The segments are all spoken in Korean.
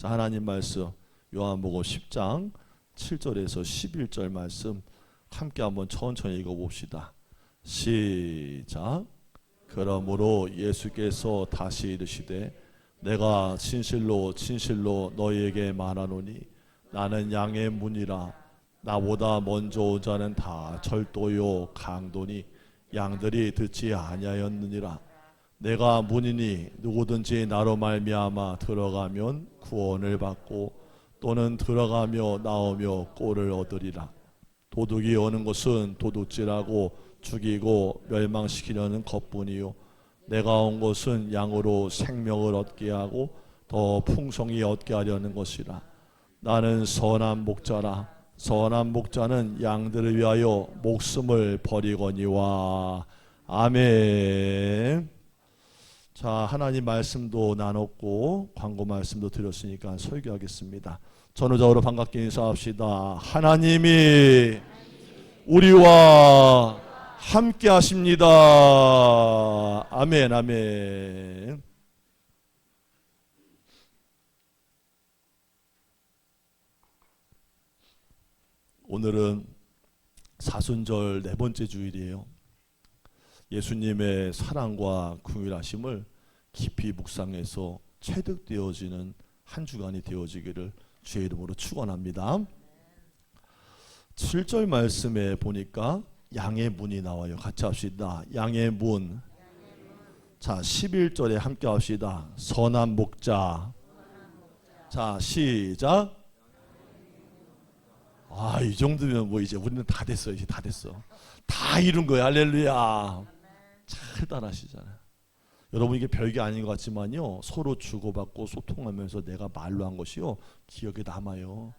자, 하나님 말씀 요한복음 10장 7절에서 11절 말씀 함께 한번 천천히 읽어봅시다. 시작. 그러므로 예수께서 다시 이르시되 내가 진실로 진실로 너희에게 말하노니 나는 양의 문이라. 나보다 먼저 온 자는 다 절도요 강도니 양들이 듣지 아니하였느니라. 내가 문이니 누구든지 나로 말미암아 들어가면 구원을 받고 또는 들어가며 나오며 꼴을 얻으리라. 도둑이 오는 것은 도둑질하고 죽이고 멸망시키려는 것뿐이요 내가 온 것은 양으로 생명을 얻게 하고 더 풍성히 얻게 하려는 것이라. 나는 선한 목자라. 선한 목자는 양들을 위하여 목숨을 버리거니와. 아멘. 자, 하나님 말씀도 나눴고 광고 말씀도 드렸으니까 설교하겠습니다. 전우적으로 반갑게 인사합시다. 하나님이 우리와 함께 하십니다. 아멘, 아멘. 오늘은 사순절 네 번째 주일이에요. 예수님의 사랑과 긍휼하심을 깊이 묵상해서 체득되어지는 한 주간이 되어지기를 주의 이름으로 축원합니다. 7절 말씀에 보니까 양의 문이 나와요. 같이 합시다. 양의 문. 자, 11절에 함께 합시다. 선한 목자. 자, 시작. 아, 이 정도면 뭐 이제 우리는 다 됐어요. 이제 다 됐어. 다 이룬 거예요. 할렐루야. 잘 따라하시잖아요. 여러분, 이게 별게 아닌 것 같지만요, 서로 주고받고 소통하면서 내가 말로 한 것이요 기억에 남아요.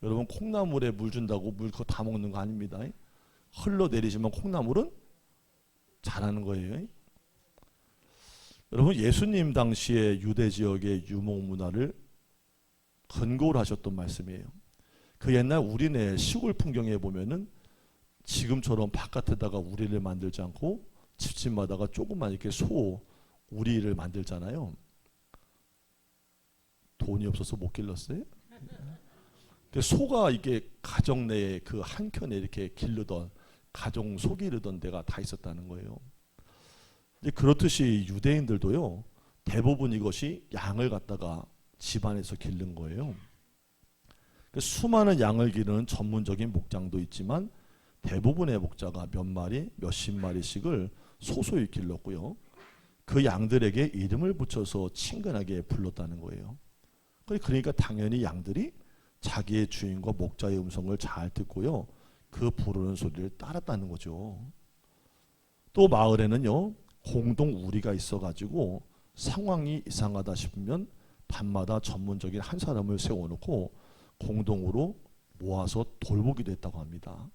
여러분, 콩나물에 물 준다고 물 그거 다 먹는 거 아닙니다. 흘러내리지만 콩나물은 자라는 거예요. 여러분, 예수님 당시에 유대 지역의 유목 문화를 근거로 하셨던 말씀이에요. 그 옛날 우리네 시골 풍경에 보면은 지금처럼 바깥에다가 우리를 만들지 않고 집집마다가 조그만 이렇게 소 우리를 만들잖아요. 돈이 없어서 못 길렀어요. 소가 이게 가정 내에 그 한켠에 이렇게 기르던 가정 소 기르던 데가 다 있었다는 거예요. 그렇듯이 유대인들도요 대부분 이것이 양을 갖다가 집안에서 기른 거예요. 수많은 양을 기르는 전문적인 목장도 있지만 대부분의 목자가 몇 마리, 몇십 마리씩을 소소히 길렀고요. 그 양들에게 이름을 붙여서 친근하게 불렀다는 거예요. 그러니까 당연히 양들이 자기의 주인과 목자의 음성을 잘 듣고요. 그 부르는 소리를 따랐다는 거죠. 또 마을에는요, 공동 우리가 있어가지고 상황이 이상하다 싶으면 밤마다 전문적인 한 사람을 세워놓고 공동으로 모아서 돌보기도 했다고 합니다.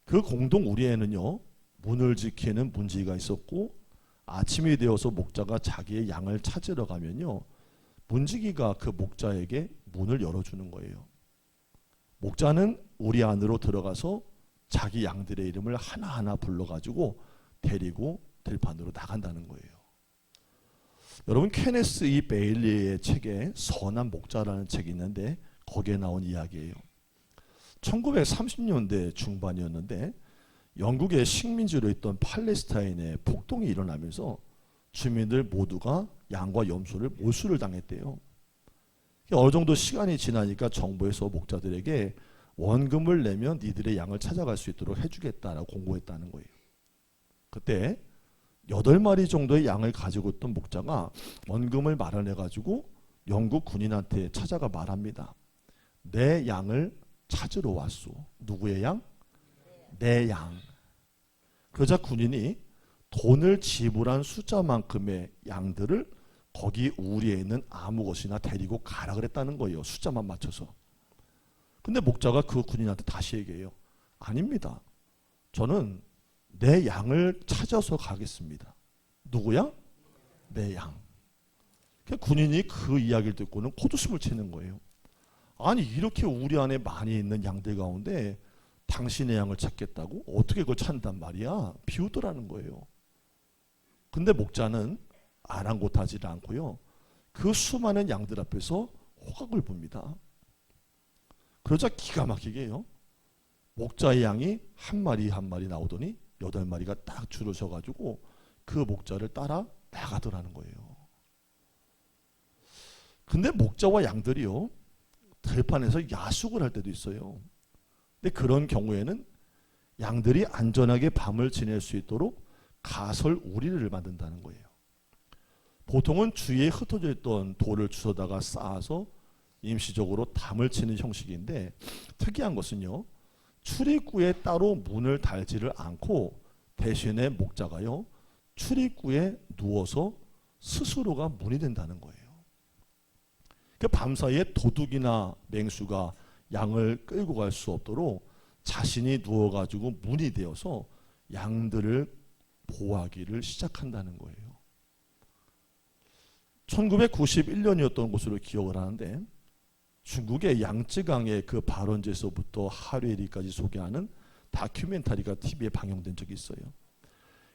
그 공동 우리에는요, 문을 지키는 문지기가 있었고 아침이 되어서 목자가 자기의 양을 찾으러 가면요, 문지기가 그 목자에게 문을 열어주는 거예요. 목자는 우리 안으로 들어가서 자기 양들의 이름을 하나하나 불러가지고 데리고 들판으로 나간다는 거예요. 여러분, 케네스 이 베일리의 책에 선한 목자라는 책이 있는데 거기에 나온 이야기예요. 1930년대 중반이었는데 영국의 식민지로 있던 팔레스타인에 폭동이 일어나면서 주민들 모두가 양과 염소를 몰수를 당했대요. 어느 정도 시간이 지나니까 정부에서 목자들에게 원금을 내면 니들의 양을 찾아갈 수 있도록 해주겠다라고 공고했다는 거예요. 그때 8마리 정도의 양을 가지고 있던 목자가 원금을 마련해가지고 영국 군인한테 찾아가 말합니다. 내 양을 찾으러 왔소. 누구의 양? 내 양. 그러자 군인이 돈을 지불한 숫자만큼의 양들을 거기 우리에 있는 아무 곳이나 데리고 가라 그랬다는 거예요. 숫자만 맞춰서. 근데 목자가 그 군인한테 다시 얘기해요. 아닙니다. 저는 내 양을 찾아서 가겠습니다. 누구야? 내 양. 군인이 그 이야기를 듣고는 코웃음을 치는 거예요. 아니, 이렇게 우리 안에 많이 있는 양들 가운데 당신의 양을 찾겠다고? 어떻게 그걸 찾는단 말이야? 비웃더라는 거예요. 근데 목자는 아랑곳하지 않고요, 그 수많은 양들 앞에서 호각을 봅니다. 그러자 기가 막히게요. 목자의 양이 한 마리 한 마리 나오더니 8마리가 딱 줄을 서가지고 그 목자를 따라 나가더라는 거예요. 근데 목자와 양들이요, 들판에서 야숙을 할 때도 있어요. 근데 그런 경우에는 양들이 안전하게 밤을 지낼 수 있도록 가설 우리를 만든다는 거예요. 보통은 주위에 흩어져 있던 돌을 주워다가 쌓아서 임시적으로 담을 치는 형식인데, 특이한 것은요, 출입구에 따로 문을 달지를 않고 대신에 목자가요, 출입구에 누워서 스스로가 문이 된다는 거예요. 그 밤사이에 도둑이나 맹수가 양을 끌고 갈 수 없도록 자신이 누워가지고 문이 되어서 양들을 보호하기를 시작한다는 거예요. 1991년이었던 것으로 기억을 하는데, 중국의 양쯔강의 그 발원지에서부터 하루에리까지 소개하는 다큐멘터리가 TV에 방영된 적이 있어요.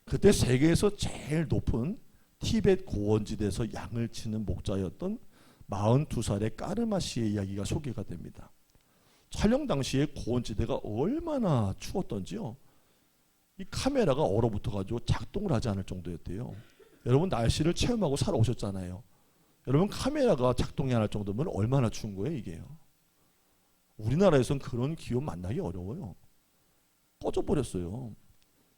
그때 세계에서 제일 높은 티벳 고원지대에서 양을 치는 목자였던 42살의 까르마 씨의 이야기가 소개가 됩니다. 촬영 당시에 고원지대가 얼마나 추웠던지요, 이 카메라가 얼어붙어가지고 작동을 하지 않을 정도였대요. 여러분 날씨를 체험하고 살아오셨잖아요. 여러분 카메라가 작동이 안 할 정도면 얼마나 추운 거예요 이게요. 우리나라에선 그런 기온 만나기 어려워요. 꺼져버렸어요.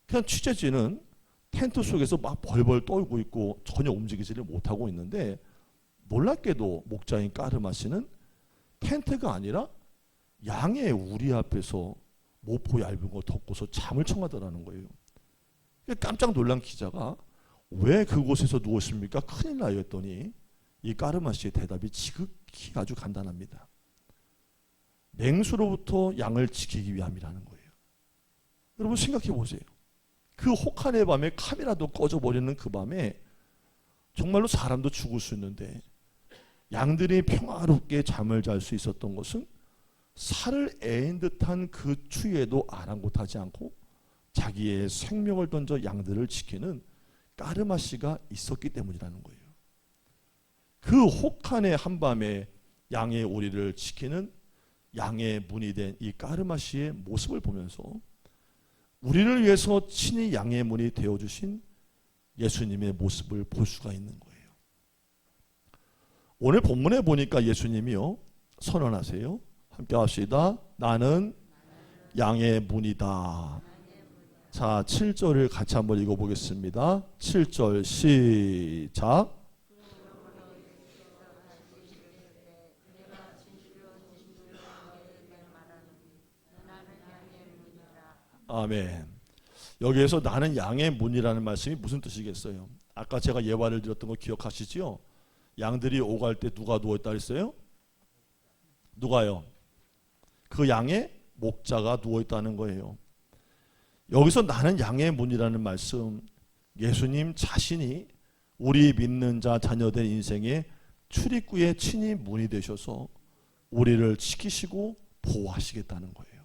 그냥 취재진은 텐트 속에서 막 벌벌 떨고 있고 전혀 움직이지를 못하고 있는데, 놀랍게도 목자인 까르마 씨는 텐트가 아니라 양의 우리 앞에서 모포 얇은 거 덮고서 잠을 청하더라는 거예요. 깜짝 놀란 기자가 왜 그곳에서 누웠습니까? 큰일 나요 했더니 이 까르마 씨의 대답이 지극히 아주 간단합니다. 맹수로부터 양을 지키기 위함이라는 거예요. 여러분 생각해 보세요. 그 혹한의 밤에 카메라도 꺼져버리는 그 밤에 정말로 사람도 죽을 수 있는데 양들이 평화롭게 잠을 잘 수 있었던 것은 살을 애인 듯한 그 추위에도 아랑곳하지 않고 자기의 생명을 던져 양들을 지키는 까르마 씨가 있었기 때문이라는 거예요. 그 혹한의 한밤에 양의 오리를 지키는 양의 문이 된 이 까르마 씨의 모습을 보면서 우리를 위해서 친히 양의 문이 되어주신 예수님의 모습을 볼 수가 있는 거예요. 오늘 본문에 보니까 예수님이요 선언하세요. 함께 합시다. 나는 양의 문이다. 자, 7절을 같이 한번 읽어보겠습니다. 7절 시작. 아멘. 여기에서 나는 양의 문이라는 말씀이 무슨 뜻이겠어요? 아까 제가 예화를 드렸던 거 기억하시죠? 양들이 오갈 때 누가 누워있다 했어요? 누가요? 그 양의 목자가 누워있다는 거예요. 여기서 나는 양의 문이라는 말씀, 예수님 자신이 우리 믿는 자 자녀된 인생의 출입구에 친히 문이 되셔서 우리를 지키시고 보호하시겠다는 거예요.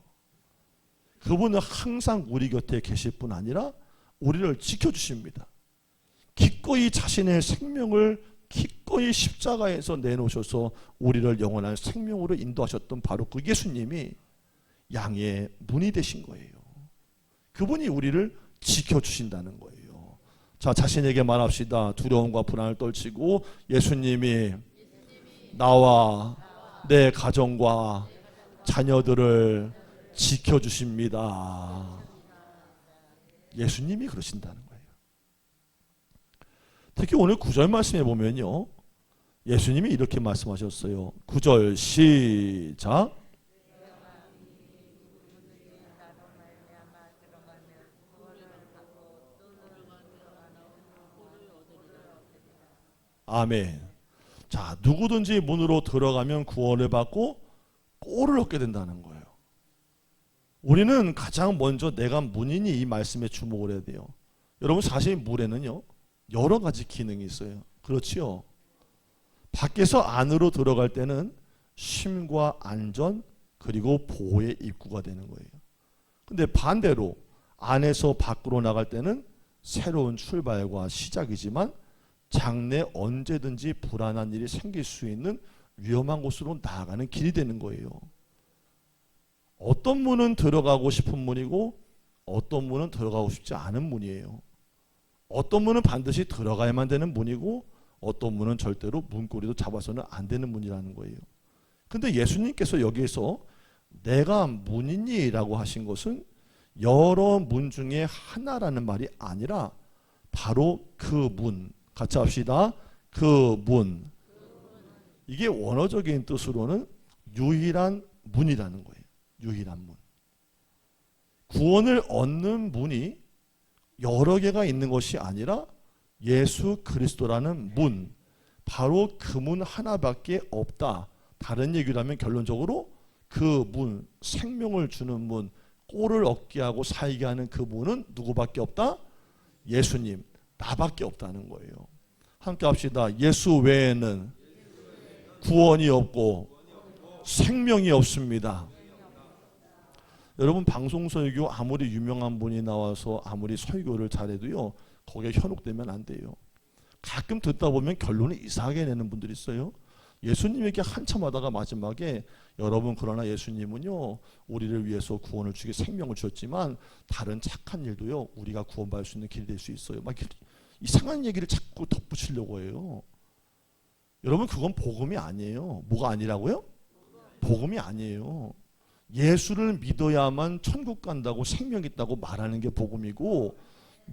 그분은 항상 우리 곁에 계실 뿐 아니라 우리를 지켜주십니다. 기꺼이 자신의 생명을 기꺼이 십자가에서 내놓으셔서 우리를 영원한 생명으로 인도하셨던 바로 그 예수님이 양의 문이 되신 거예요. 그분이 우리를 지켜주신다는 거예요. 자, 자신에게 말합시다. 두려움과 불안을 떨치고 예수님이 나와 내 가정과 자녀들을 지켜주십니다. 예수님이 그러신다는 거예요. 특히 오늘 9절 말씀에 보면요, 예수님이 이렇게 말씀하셨어요. 9절 시작. 아멘. 자, 누구든지 문으로 들어가면 구원을 받고 꼴을 얻게 된다는 거예요. 우리는 가장 먼저 내가 문이니 이 말씀에 주목을 해야 돼요. 여러분 사실 물에는요 여러 가지 기능이 있어요. 그렇지요? 밖에서 안으로 들어갈 때는 쉼과 안전 그리고 보호의 입구가 되는 거예요. 근데 반대로 안에서 밖으로 나갈 때는 새로운 출발과 시작이지만 장래 언제든지 불안한 일이 생길 수 있는 위험한 곳으로 나아가는 길이 되는 거예요. 어떤 문은 들어가고 싶은 문이고 어떤 문은 들어가고 싶지 않은 문이에요. 어떤 문은 반드시 들어가야만 되는 문이고 어떤 문은 절대로 문고리도 잡아서는 안 되는 문이라는 거예요. 근데 예수님께서 여기에서 내가 문이니 라고 하신 것은 여러 문 중에 하나라는 말이 아니라 바로 그 문, 같이 합시다. 그 문. 이게 원어적인 뜻으로는 유일한 문이라는 거예요. 유일한 문. 구원을 얻는 문이 여러 개가 있는 것이 아니라 예수 그리스도라는 문, 바로 그 문 하나밖에 없다. 다른 얘기를 하면 결론적으로 그 문, 생명을 주는 문, 꼴을 얻게 하고 살게 하는 그 문은 누구밖에 없다? 예수님, 나밖에 없다는 거예요. 함께 합시다. 예수 외에는 구원이 없고 생명이 없습니다. 여러분, 방송 설교 아무리 유명한 분이 나와서 아무리 설교를 잘해도요, 거기에 현혹되면 안 돼요. 가끔 듣다 보면 결론을 이상하게 내는 분들이 있어요. 예수님에게 한참 하다가 마지막에 여러분, 그러나 예수님은요 우리를 위해서 구원을 주기 생명을 주셨지만 다른 착한 일도요 우리가 구원받을 수 있는 길이 될 수 있어요. 막 이상한 얘기를 자꾸 덧붙이려고 해요. 여러분, 그건 복음이 아니에요. 뭐가 아니라고요? 복음이 아니에요. 예수를 믿어야만 천국 간다고 생명 있다고 말하는 게 복음이고,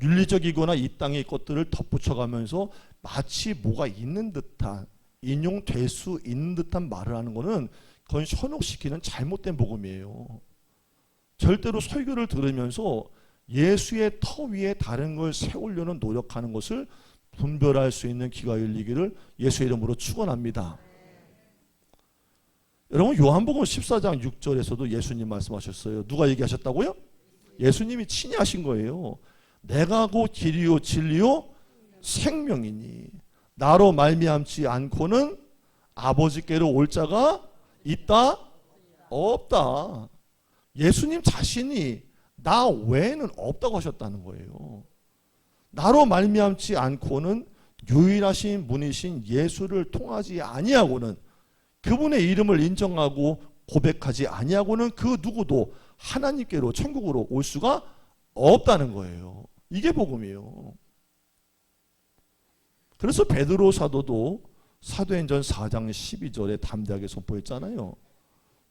윤리적이거나 이 땅의 것들을 덧붙여가면서 마치 뭐가 있는 듯한, 인용될 수 있는 듯한 말을 하는 것은 그건 현혹시키는 잘못된 복음이에요. 절대로 설교를 들으면서 예수의 터 위에 다른 걸 세우려는 노력하는 것을 분별할 수 있는 귀가 열리기를 예수의 이름으로 축원합니다. 여러분, 요한복음 14장 6절에서도 예수님 말씀하셨어요. 누가 얘기하셨다고요? 예수님이 친히 하신 거예요. 내가 곧 길이요 진리요 생명이니 나로 말미암지 않고는 아버지께로 올 자가 있다? 없다. 예수님 자신이 나 외에는 없다고 하셨다는 거예요. 나로 말미암지 않고는 유일하신 분이신 예수를 통하지 아니하고는, 그분의 이름을 인정하고 고백하지 아니하고는 그 누구도 하나님께로 천국으로 올 수가 없다는 거예요. 이게 복음이에요. 그래서 베드로 사도도 사도행전 4장 12절에 담대하게 선포했잖아요.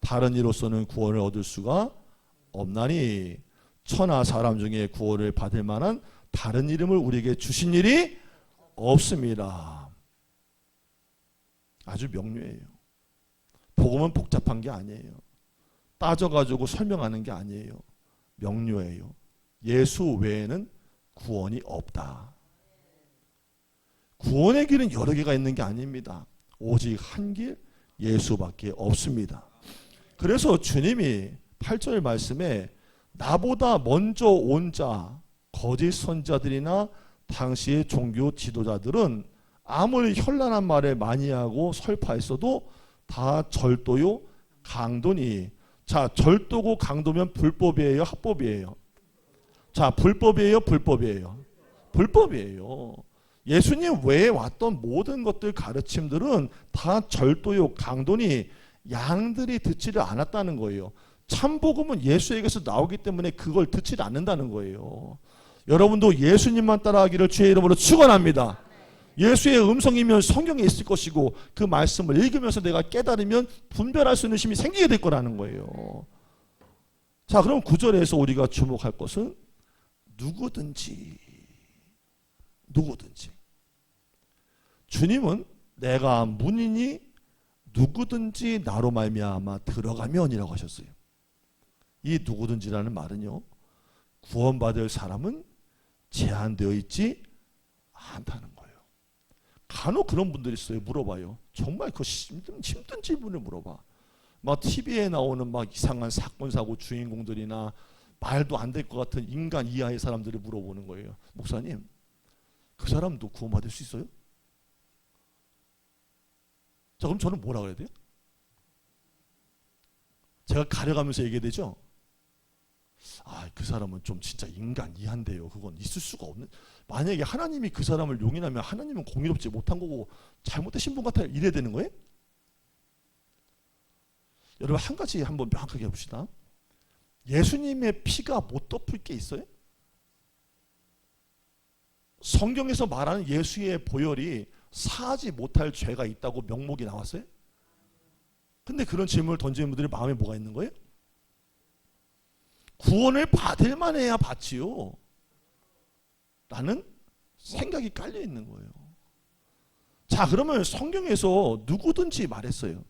다른 이로서는 구원을 얻을 수가 없나니 천하 사람 중에 구원을 받을 만한 다른 이름을 우리에게 주신 일이 없습니다. 아주 명료해요. 복음은 복잡한 게 아니에요. 따져가지고 설명하는 게 아니에요. 명료해요. 예수 외에는 구원이 없다. 구원의 길은 여러 개가 있는 게 아닙니다. 오직 한 길, 예수밖에 없습니다. 그래서 주님이 8절 말씀에 나보다 먼저 온 자, 거짓 선자들이나 당시의 종교 지도자들은 아무리 현란한 말을 많이 하고 설파했어도 다 절도요 강도니. 자, 절도고 강도면 불법이에요, 합법이에요? 자, 불법이에요, 불법이에요? 불법이에요. 예수님 외에 왔던 모든 것들 가르침들은 다 절도요 강도니 양들이 듣지를 않았다는 거예요. 참복음은 예수에게서 나오기 때문에 그걸 듣지 않는다는 거예요. 여러분도 예수님만 따라하기를 주의 이름으로 축원합니다. 예수의 음성이면 성경에 있을 것이고 그 말씀을 읽으면서 내가 깨달으면 분별할 수 있는 힘이 생기게 될 거라는 거예요. 자, 그럼 9절에서 우리가 주목할 것은 누구든지 주님은 내가 문이니 누구든지 나로 말미암아 들어가면이라고 하셨어요. 이 누구든지라는 말은요, 구원받을 사람은 제한되어 있지 않다는 거예요. 간혹 그런 분들이 있어요. 물어봐요. 정말 그 힘든 질문을 물어봐. 막 TV에 나오는 막 이상한 사건 사고 주인공들이나 말도 안 될 것 같은 인간 이하의 사람들이 물어보는 거예요. 목사님, 그 사람도 구원받을 수 있어요? 자, 그럼 저는 뭐라 그래야 돼요? 제가 가려가면서 얘기해야 되죠? 아, 그 사람은 좀 진짜 인간 이한데요. 그건 있을 수가 없는, 만약에 하나님이 그 사람을 용인하면 하나님은 공의롭지 못한 거고 잘못되신 분 같아요. 이래야 되는 거예요? 여러분 한 가지 한번 명확하게 해봅시다. 예수님의 피가 못 덮을 게 있어요? 성경에서 말하는 예수의 보혈이 사하지 못할 죄가 있다고 명목이 나왔어요? 근데 그런 질문을 던지는 분들이 마음에 뭐가 있는 거예요? 구원을 받을 만해야 받지요 라는 생각이 깔려 있는 거예요. 자, 그러면 성경에서 누구든지 말했어요.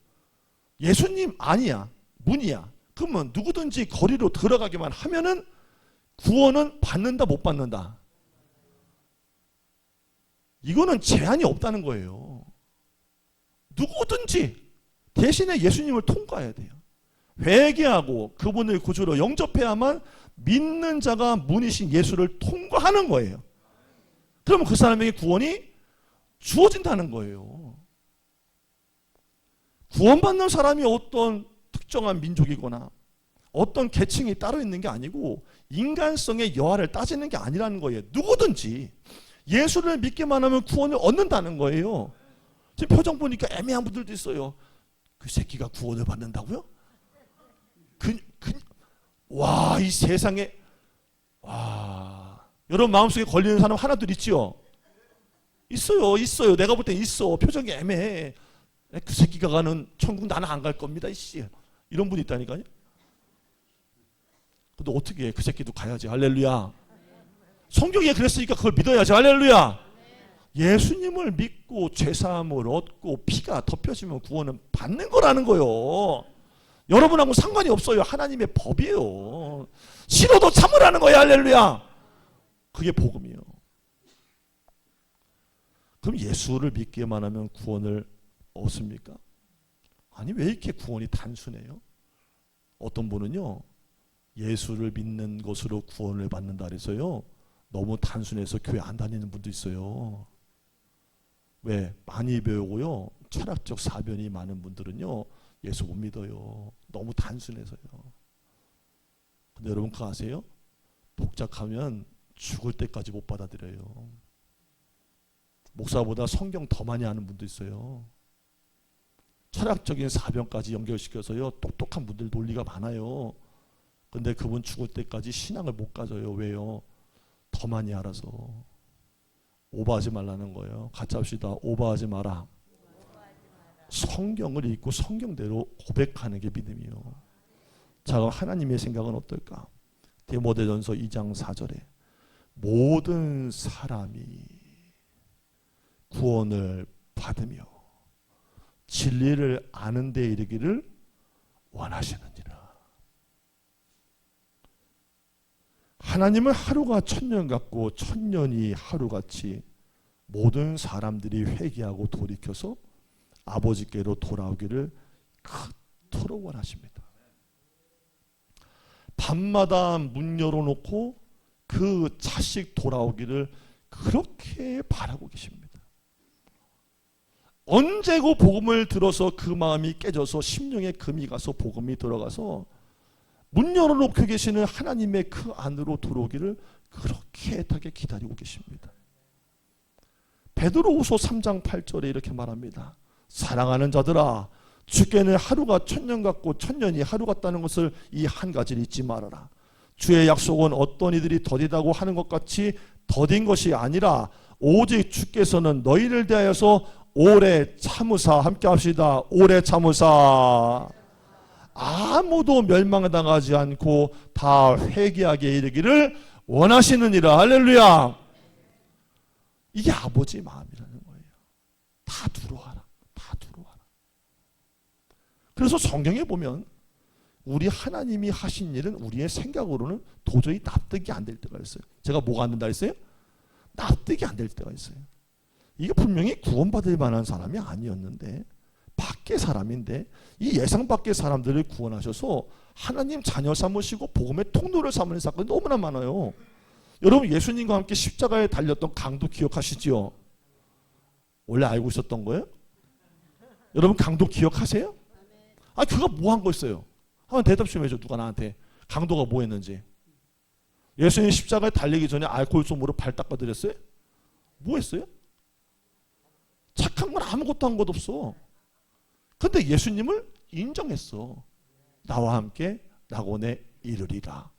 예수님 아니야, 문이야. 그러면 누구든지 거리로 들어가기만 하면은 구원은 받는다, 못 받는다? 이거는 제한이 없다는 거예요. 누구든지 대신에 예수님을 통과해야 돼요. 회개하고 그분을 구주로 영접해야만 믿는 자가 문이신 예수를 통과하는 거예요. 그러면 그 사람에게 구원이 주어진다는 거예요. 구원받는 사람이 어떤 특정한 민족이거나 어떤 계층이 따로 있는 게 아니고 인간성의 여하를 따지는 게 아니라는 거예요. 누구든지 예수를 믿기만 하면 구원을 얻는다는 거예요. 지금 표정 보니까 애매한 분들도 있어요. 그 새끼가 구원을 받는다고요? 와, 이 세상에, 와, 여러분 마음속에 걸리는 사람 하나둘 있지요? 있어요. 내가 볼 때 있어. 표정이 애매해. 그 새끼가 가는 천국 나는 안 갈 겁니다. 이씨. 이런 분이 있다니까요. 근데 어떻게 해? 그 새끼도 가야지. 할렐루야. 성경에 그랬으니까 그걸 믿어야지. 할렐루야. 예수님을 믿고 죄사함을 얻고 피가 덮여지면 구원은 받는 거라는 거예요. 여러분하고 상관이 없어요. 하나님의 법이에요. 싫어도 참으라는 거예요. 할렐루야. 그게 복음이에요. 그럼 예수를 믿기만 하면 구원을 얻습니까? 아니, 왜 이렇게 구원이 단순해요? 어떤 분은요, 예수를 믿는 것으로 구원을 받는다 그래서요, 너무 단순해서 교회 안 다니는 분도 있어요. 왜? 많이 배우고요, 철학적 사변이 많은 분들은요, 예수 못 믿어요. 너무 단순해서요. 근데 여러분 그거 아세요? 복잡하면 죽을 때까지 못 받아들여요. 목사보다 성경 더 많이 아는 분도 있어요. 철학적인 사변까지 연결시켜서요, 똑똑한 분들 논리가 많아요. 근데 그분 죽을 때까지 신앙을 못 가져요. 왜요? 더 많이 알아서. 오버하지 말라는 거예요. 같이 합시다. 오버하지 마라. 성경을 읽고 성경대로 고백하는 게 믿음이요. 자, 그럼 하나님의 생각은 어떨까? 디모데전서 2장 4절에 모든 사람이 구원을 받으며 진리를 아는 데 이르기를 원하시느니라. 하나님은 하루가 천년 같고 천년이 하루같이 모든 사람들이 회개하고 돌이켜서 아버지께로 돌아오기를 그토록 원하십니다. 밤마다 문 열어놓고 그 자식 돌아오기를 그렇게 바라고 계십니다. 언제고 복음을 들어서 그 마음이 깨져서 심령에 금이 가서 복음이 들어가서 문 열어놓고 계시는 하나님의 그 안으로 들어오기를 그렇게 애타게 기다리고 계십니다. 베드로후서 3장 8절에 이렇게 말합니다. 사랑하는 자들아, 주께는 하루가 천년 같고 천년이 하루 같다는 것을 이 한 가지를 잊지 말아라. 주의 약속은 어떤 이들이 더디다고 하는 것 같이 더딘 것이 아니라 오직 주께서는 너희를 대하여서 오래 참으사, 함께 합시다. 오래 참으사 아무도 멸망당하지 않고 다 회개하게 이르기를 원하시느니라. 할렐루야. 이게 아버지의 마음이라는 거예요. 다 들어와라. 다 들어와라. 그래서 성경에 보면 우리 하나님이 하신 일은 우리의 생각으로는 도저히 납득이 안 될 때가 있어요. 제가 뭐가 안 된다 했어요? 납득이 안 될 때가 있어요. 이게 분명히 구원받을 만한 사람이 아니었는데 밖의 사람인데 이 예상 밖의 사람들을 구원하셔서 하나님 자녀 삼으시고 복음의 통로를 삼는 사건이 너무나 많아요. 여러분 예수님과 함께 십자가에 달렸던 강도 기억하시죠? 원래 알고 있었던 거예요? 여러분 강도 기억하세요? 아, 그가 뭐 한 거 있어요? 한번 대답 좀 해줘. 누가 나한테 강도가 뭐 했는지. 예수님 십자가에 달리기 전에 알코올 솜으로 발 닦아드렸어요? 뭐 했어요? 착한 건 아무것도 한 것 없어. 근데 예수님을 인정했어. 나와 함께 낙원에 이르리라.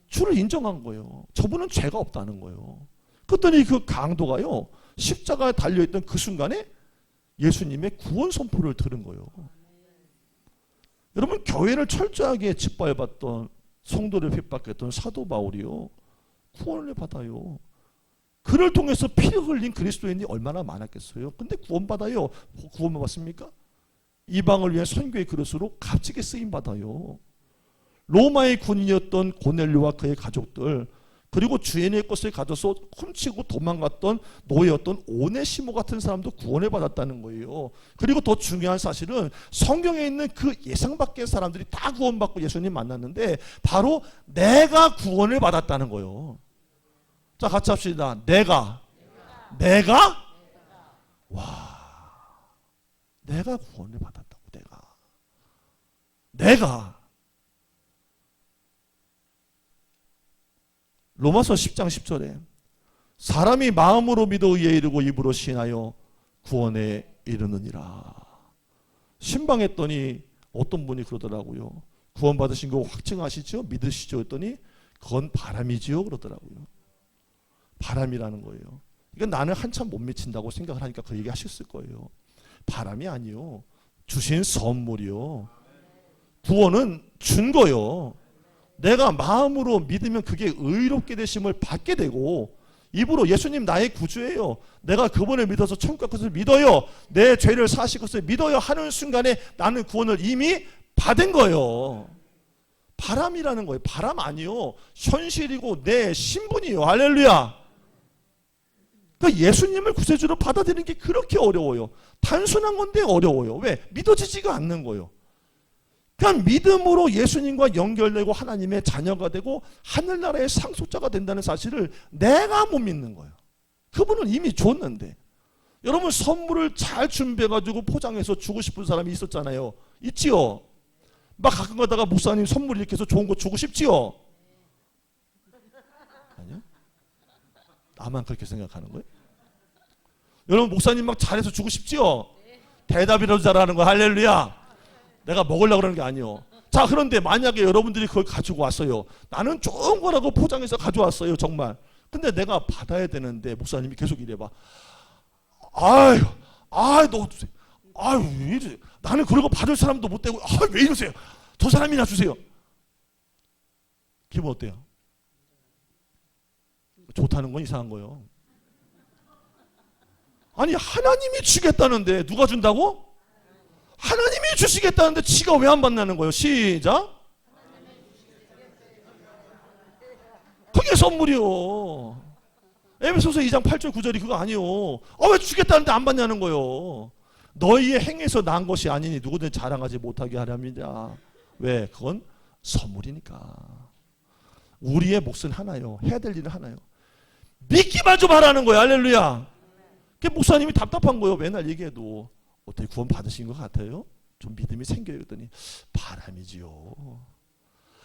주를 인정한 거예요. 저분은 죄가 없다는 거예요. 그랬더니 그 강도가요, 십자가에 달려있던 그 순간에 예수님의 구원 선포를 들은 거예요. 여러분, 교회를 철저하게 짓밟았던, 성도를 핍박했던 사도 바울이요, 구원을 받아요. 그를 통해서 피를 흘린 그리스도인이 얼마나 많았겠어요. 근데 구원받아요. 구원만 받습니까? 이방을 위한 선교의 그릇으로 값지게 쓰임받아요. 로마의 군인이었던 고넬료와 그의 가족들, 그리고 주인의 것을 가져서 훔치고 도망갔던 노예였던 오네시모 같은 사람도 구원을 받았다는 거예요. 그리고 더 중요한 사실은 성경에 있는 그 예상 밖의 사람들이 다 구원받고 예수님 만났는데 바로 내가 구원을 받았다는 거예요. 자, 같이 합시다. 내가? 와, 내가 구원을 받았다고. 내가 로마서 10장 10절에 사람이 마음으로 믿어 의에 이르고 입으로 시인하여 구원에 이르느니라. 신방했더니 어떤 분이 그러더라고요. 구원 받으신 거 확증하시죠? 믿으시죠? 했더니 그건 바람이지요? 그러더라고요. 바람이라는 거예요. 이건 나는 한참 못 미친다고 생각을 하니까 그 얘기 하셨을 거예요. 바람이 아니요, 주신 선물이요. 구원은 준 거요. 내가 마음으로 믿으면 그게 의롭게 되심을 받게 되고, 입으로 예수님 나의 구주예요, 내가 그분을 믿어서 천국 갈 것을 믿어요, 내 죄를 사실 것을 믿어요 하는 순간에 나는 구원을 이미 받은 거예요. 바람이라는 거예요. 바람 아니요, 현실이고 내 신분이요. 할렐루야. 그러니까 예수님을 구세주로 받아들이는 게 그렇게 어려워요. 단순한 건데 어려워요. 왜? 믿어지지가 않는 거예요. 그냥 믿음으로 예수님과 연결되고 하나님의 자녀가 되고 하늘나라의 상속자가 된다는 사실을 내가 못 믿는 거예요. 그분은 이미 줬는데. 여러분, 선물을 잘 준비해가지고 포장해서 주고 싶은 사람이 있었잖아요. 있지요? 막 가끔 가다가 목사님 선물 이렇게 해서 좋은 거 주고 싶지요? 아니요? 나만 그렇게 생각하는 거예요? 여러분, 목사님 막 잘해서 주고 싶지요? 대답이라도 잘하는 거. 할렐루야. 내가 먹으려고 그러는 게 아니요. 자, 그런데 만약에 여러분들이 그걸 가지고 왔어요. 나는 좋은 거라고 포장해서 가져왔어요, 정말. 근데 내가 받아야 되는데 목사님이 계속 이래봐. 아유, 너 주세요. 아유, 왜 이러세요? 나는 그런 거 받을 사람도 못 되고, 왜 이러세요? 저 사람이나 주세요. 기분 어때요? 좋다는 건 이상한 거예요. 아니, 하나님이 주겠다는데 누가 준다고? 하나님이 주시겠다는데 지가 왜 안 받냐는 거예요. 시작. 그게 선물이요. 에베소서 2장 8절 9절이 그거 아니요. 왜 주겠다는데 안 받냐는 거예요. 너희의 행에서 난 것이 아니니 누구든 자랑하지 못하게 하렵니다. 왜? 그건 선물이니까. 우리의 몫은 하나요. 해야 될 일은 하나요. 믿기만 좀 하라는 거예요. 할렐루야. 그 목사님이 답답한 거예요. 맨날 얘기해도. 어떻게 구원 받으신 것 같아요? 좀 믿음이 생겨요. 그랬더니 바람이지요.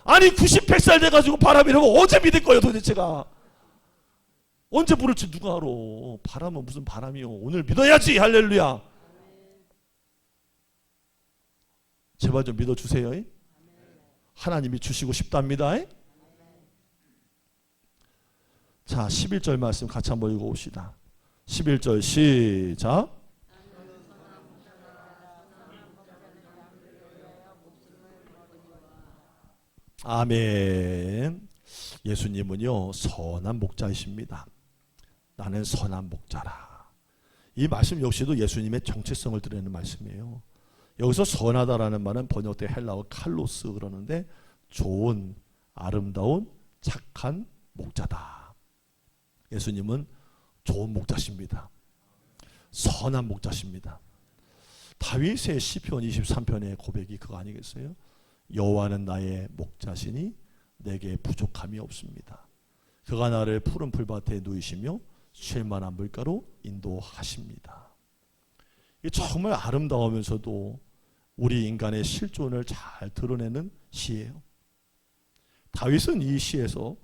아니 90, 100살 돼가지고 바람이라고 언제 믿을 거예요 도대체가? 언제 부를지 누가 알아. 바람은 무슨 바람이요. 오늘 믿어야지. 할렐루야. 제발 좀 믿어주세요. 하나님이 주시고 싶답니다. 자, 11절 말씀 같이 한번 읽어봅시다. 11절 시작. 아멘. 예수님은요 선한 목자이십니다. 나는 선한 목자라. 이 말씀 역시도 예수님의 정체성을 드러내는 말씀이에요. 여기서 선하다라는 말은 번역된 헬라어 칼로스 그러는데 좋은, 아름다운, 착한 목자다. 예수님은 좋은 목자십니다. 선한 목자십니다. 다윗의 시편 23편의 고백이 그거 아니겠어요? 여호와는 나의 목자시니 내게 부족함이 없습니다. 그가 나를 푸른 풀밭에 누이시며 쉴만한 물가로 인도하십니다. 이 정말 아름다우면서도 우리 인간의 실존을 잘 드러내는 시예요. 다윗은 이 시에서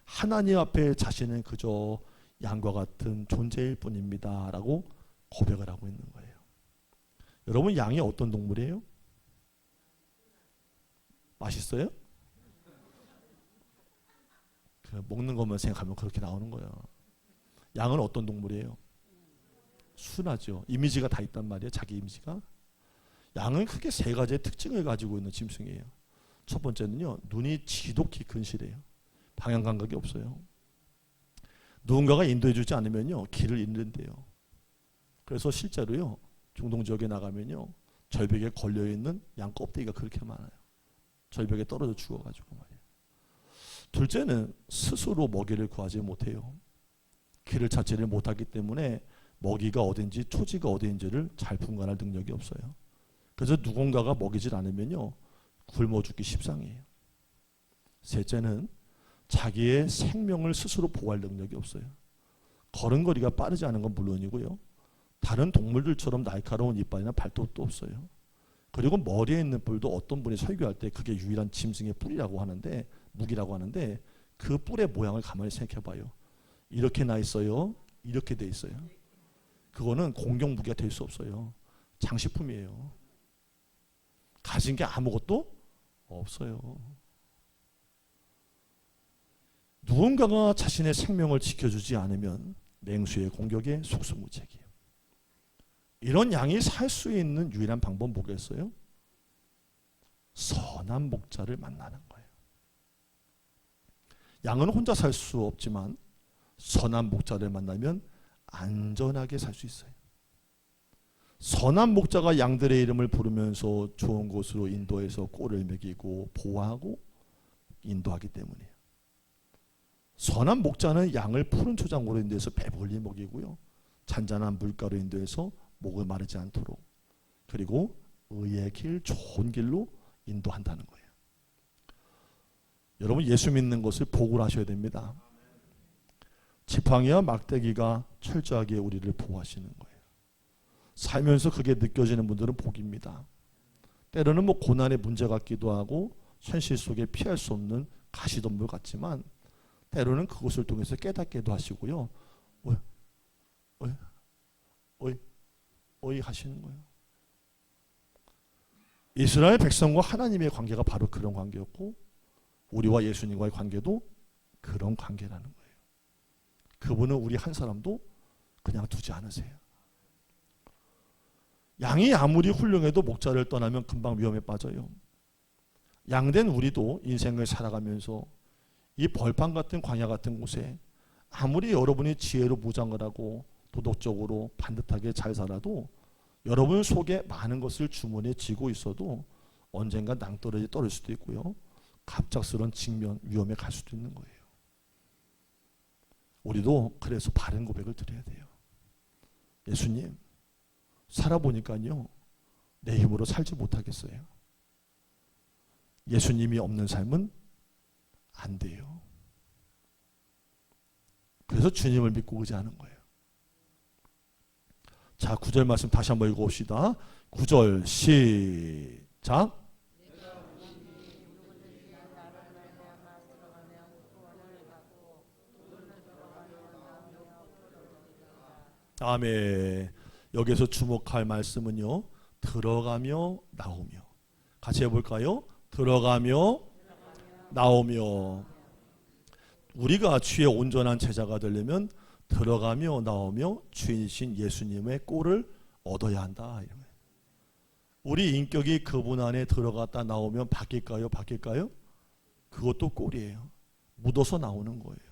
하나님 앞에 자신은 그저 양과 같은 존재일 뿐입니다 라고 고백을 하고 있는 거예요. 여러분, 양이 어떤 동물이에요? 맛있어요? 먹는 것만 생각하면 그렇게 나오는 거예요. 양은 어떤 동물이에요? 순하죠. 이미지가 다 있단 말이에요. 자기 이미지가. 양은 크게 세 가지의 특징을 가지고 있는 짐승이에요. 첫 번째는요, 눈이 지독히 근실해요. 방향 감각이 없어요. 누군가가 인도해 주지 않으면요, 길을 잃는데요. 그래서 실제로요, 중동 지역에 나가면요, 절벽에 걸려 있는 양 껍데기가 그렇게 많아요. 절벽에 떨어져 죽어가지고 말이에요. 둘째는 스스로 먹이를 구하지 못해요. 길을 찾지를 못하기 때문에 먹이가 어딘지 초지가 어딘지를 잘 분간할 능력이 없어요. 그래서 누군가가 먹이질 않으면요, 굶어 죽기 십상이에요. 셋째는 자기의 생명을 스스로 보호할 능력이 없어요. 걸음걸이가 빠르지 않은 건 물론이고요, 다른 동물들처럼 날카로운 이빨이나 발톱도 없어요. 그리고 머리에 있는 뿔도 어떤 분이 설교할 때 그게 유일한 짐승의 뿔이라고 하는데, 무기라고 하는데, 그 뿔의 모양을 가만히 생각해 봐요. 이렇게 나 있어요? 이렇게 돼 있어요? 그거는 공격 무기가 될 수 없어요. 장식품이에요. 가진 게 아무것도 없어요. 누군가가 자신의 생명을 지켜주지 않으면 맹수의 공격에 속수무책이에요. 이런 양이 살 수 있는 유일한 방법은 뭐겠어요? 선한 목자를 만나는 거예요. 양은 혼자 살 수 없지만 선한 목자를 만나면 안전하게 살 수 있어요. 선한 목자가 양들의 이름을 부르면서 좋은 곳으로 인도해서 꼴을 먹이고 보호하고 인도하기 때문이에요. 선한 목자는 양을 푸른 초장으로 인도해서 배불리 먹이고요, 잔잔한 물가로 인도해서 목을 마르지 않도록, 그리고 의의 길, 좋은 길로 인도한다는 거예요. 여러분, 예수 믿는 것을 복을 하셔야 됩니다. 지팡이와 막대기가 철저하게 우리를 보호하시는 거예요. 살면서 그게 느껴지는 분들은 복입니다. 때로는 고난의 문제 같기도 하고 현실 속에 피할 수 없는 가시덤불 같지만, 때로는 그것을 통해서 깨닫게도 하시고요, 어이 하시는 거예요. 이스라엘 백성과 하나님의 관계가 바로 그런 관계였고, 우리와 예수님과의 관계도 그런 관계라는 거예요. 그분은 우리 한 사람도 그냥 두지 않으세요. 양이 아무리 훌륭해도 목자를 떠나면 금방 위험에 빠져요. 양된 우리도 인생을 살아가면서 이 벌판 같은 광야 같은 곳에 아무리 여러분이 지혜로 무장을 하고 도덕적으로 반듯하게 잘 살아도, 여러분 속에 많은 것을 주머니에 쥐고 있어도 언젠가 낭떠러지 떨어질 수도 있고요, 갑작스러운 직면, 위험에 갈 수도 있는 거예요. 우리도 그래서 바른 고백을 드려야 돼요. 예수님, 살아보니까요, 내 힘으로 살지 못하겠어요. 예수님이 없는 삶은 안 돼요. 그래서 주님을 믿고 의지하는 거예요. 자, 9절 말씀 다시 한번 읽어봅시다. 9절 시작. 아멘. 여기서 주목할 말씀은요, 들어가며 나오며. 같이 해볼까요? 들어가며 나오며. 우리가 주의 온전한 제자가 되려면 들어가며 나오며 주인이신 예수님의 꼴을 얻어야 한다. 우리 인격이 그분 안에 들어갔다 나오면 바뀔까요? 바뀔까요? 그것도 꼴이에요. 묻어서 나오는 거예요.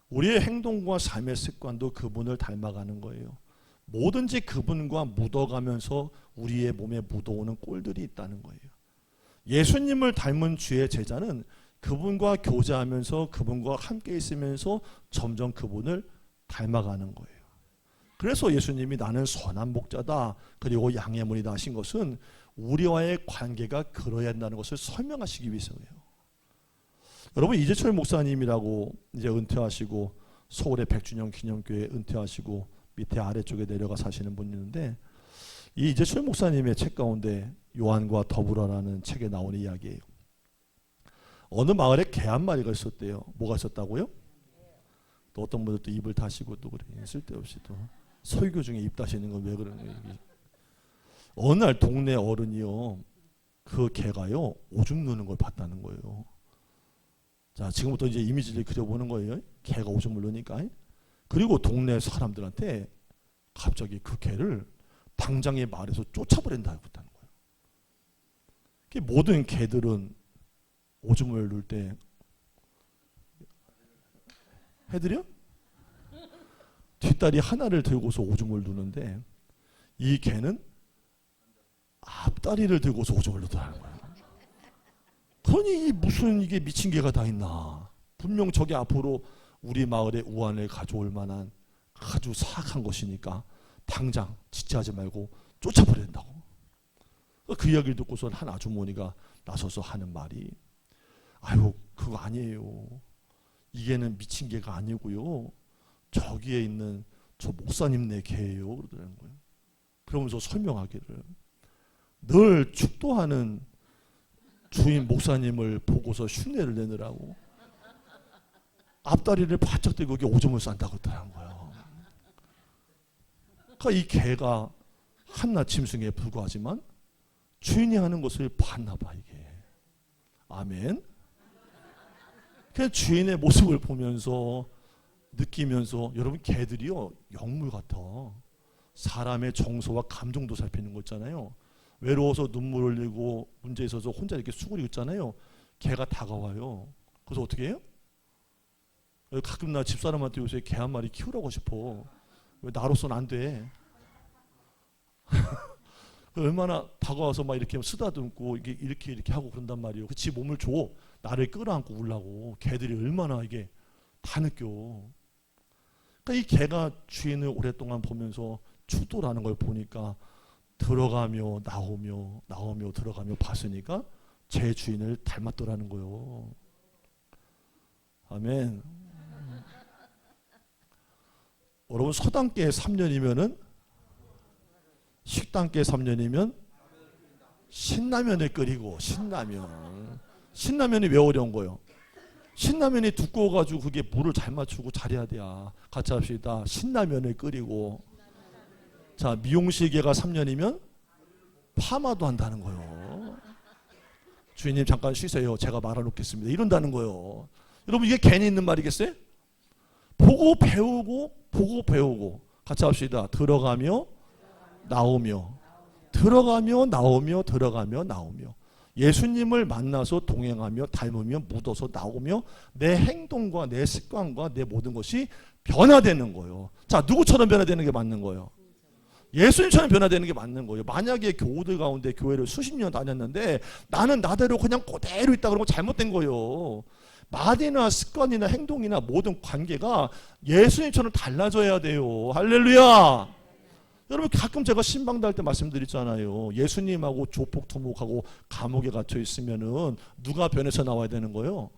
우리의 행동과 삶의 습관도 그분을 닮아가는 거예요. 뭐든지 그분과 묻어가면서 우리의 몸에 묻어오는 꼴들이 있다는 거예요. 예수님을 닮은 주의 제자는 그분과 교제하면서 그분과 함께 있으면서 점점 그분을 닮아가는 거예요. 그래서 예수님이 나는 선한 목자다, 그리고 양의 문이다 하신 것은 우리와의 관계가 그러야 한다는 것을 설명하시기 위해서예요. 여러분, 이재철 목사님이라고 이제 은퇴하시고 서울의 백준영 기념교회 은퇴하시고 밑에 아래쪽에 내려가 사시는 분이 있는데, 이 이재철 목사님의 책 가운데 요한과 더불어라는 책에 나오는 이야기예요. 어느 마을에 개 한 마리가 있었대요. 뭐가 있었다고요? 또 어떤 분들 또 입을 다시고 또 그래. 쓸데없이 또 설교 중에 입 다시는 건 왜 그러는 거예요? 어느 날 동네 어른이요, 그 개가요 오줌 누는 걸 봤다는 거예요. 자, 지금부터 이제 이미지를 그려보는 거예요. 개가 오줌을 누니까. 그리고 동네 사람들한테 갑자기 그 개를 당장에 말해서 쫓아버린다고 했다는 거예요. 모든 개들은 오줌을 누를 때 해드려? 뒷다리 하나를 들고서 오줌을 누는데 이 개는 앞다리를 들고서 오줌을 누더라는 거예요. 그러니 무슨 이게 미친 개가 다 있나. 분명 저게 앞으로 우리 마을에 우환을 가져올 만한 아주 사악한 것이니까 당장 지체하지 말고 쫓아버려야 된다고. 그 이야기를 듣고서 한 아주머니가 나서서 하는 말이, 아유 그거 아니에요. 이게는 미친 개가 아니고요, 저기에 있는 저 목사님네 개예요 그러더라는 거예요. 그러면서 설명하기를, 늘 축도하는 주인 목사님을 보고서 흉내를 내느라고 앞다리를 바짝 대고 여기 오줌을 싼다고 했다는 거예요. 그러니까 이 개가 한낱 짐승에 불과하지만 주인이 하는 것을 봤나 봐 이게. 아멘. 그냥 주인의 모습을 보면서 느끼면서, 여러분 개들이요 영물 같아. 사람의 정서와 감정도 살피는 거 있잖아요. 외로워서 눈물 흘리고 문제 있어서 혼자 이렇게 수그리고 있잖아요. 개가 다가와요. 그래서 어떻게 해요? 가끔 나 집사람한테 요새 개 한 마리 키우라고 싶어. 왜 나로서는 안 돼. 얼마나 다가와서 막 이렇게 쓰다듬고 이렇게 하고 그런단 말이에요. 그치 몸을 줘. 나를 끌어안고 울라고. 개들이 얼마나 이게 다 느껴. 그러니까 이 개가 주인을 오랫동안 보면서 추도라는 걸 보니까 들어가며 나오며 들어가며 봤으니까 제 주인을 닮았더라는 거예요. 아멘. 여러분 서당계 3년이면은, 식당계 3년이면 신라면을 끓이고, 신라면이 왜 어려운 거예요? 신라면이 두꺼워가지고 그게 물을 잘 맞추고 잘해야 돼야. 같이 합시다. 신라면을 끓이고. 자, 미용실계가 3년이면 파마도 한다는 거예요. 주인님 잠깐 쉬세요. 제가 말아놓겠습니다. 이런다는 거예요. 여러분 이게 괜히 있는 말이겠어요? 보고 배우고 같이 합시다. 들어가며 나오며, 들어가며 나오며, 들어가며 나오며. 예수님을 만나서 동행하며 닮으며 묻어서 나오며 내 행동과 내 습관과 내 모든 것이 변화되는 거예요. 자, 누구처럼 변화되는 게 맞는 거예요? 예수님처럼 변화되는 게 맞는 거예요. 만약에 교우들 가운데 교회를 수십 년 다녔는데 나는 나대로 그냥 그대로 있다 그러면 잘못된 거예요. 말이나 습관이나 행동이나 모든 관계가 예수님처럼 달라져야 돼요. 할렐루야. 여러분 가끔 제가 신방도 할 때 말씀드렸잖아요. 예수님하고 조폭투목하고 감옥에 갇혀 있으면은 누가 변해서 나와야 되는 거예요?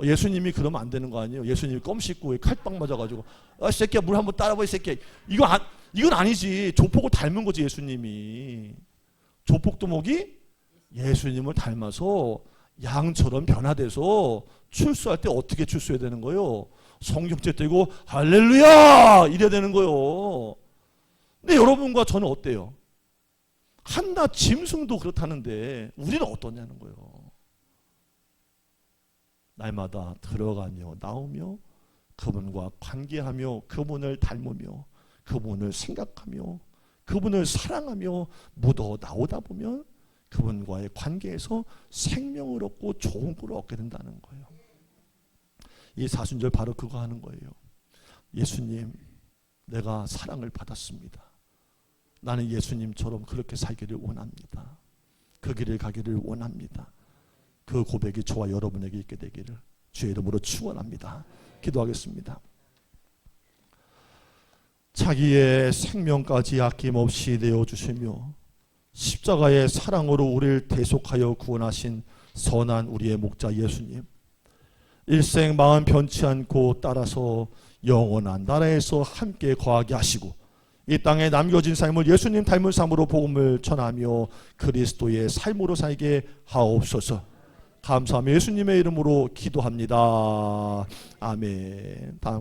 예수님이 그러면 안 되는 거 아니에요? 예수님이 껌 씹고 칼빵 맞아가지고 아 새끼야 물 한번 따라봐 이 새끼야. 이건 아니지. 조폭을 닮은 거지 예수님이. 조폭두목이 예수님을 닮아서 양처럼 변화돼서 출수할 때 어떻게 출수해야 되는 거예요? 성경책 들고 할렐루야 이래야 되는 거예요. 근데 여러분과 저는 어때요? 한낱 짐승도 그렇다는데 우리는 어떠냐는 거예요. 날마다 들어가며 나오며 그분과 관계하며 그분을 닮으며 그분을 생각하며 그분을 사랑하며 묻어 나오다 보면 그분과의 관계에서 생명을 얻고 좋은 걸 얻게 된다는 거예요. 이 사순절 바로 그거 하는 거예요. 예수님, 내가 사랑을 받았습니다. 나는 예수님처럼 그렇게 살기를 원합니다. 그 길을 가기를 원합니다. 그 고백이 저와 여러분에게 있게 되기를 주의 이름으로 축원합니다. 기도하겠습니다. 자기의 생명까지 아낌없이 내어주시며 십자가의 사랑으로 우리를 대속하여 구원하신 선한 우리의 목자 예수님, 일생 마음 변치 않고 따라서 영원한 나라에서 함께 거하게 하시고 이 땅에 남겨진 삶을 예수님 닮은 삶으로 복음을 전하며 그리스도의 삶으로 살게 하옵소서. 감사하며 예수님의 이름으로 기도합니다. 아멘. 다음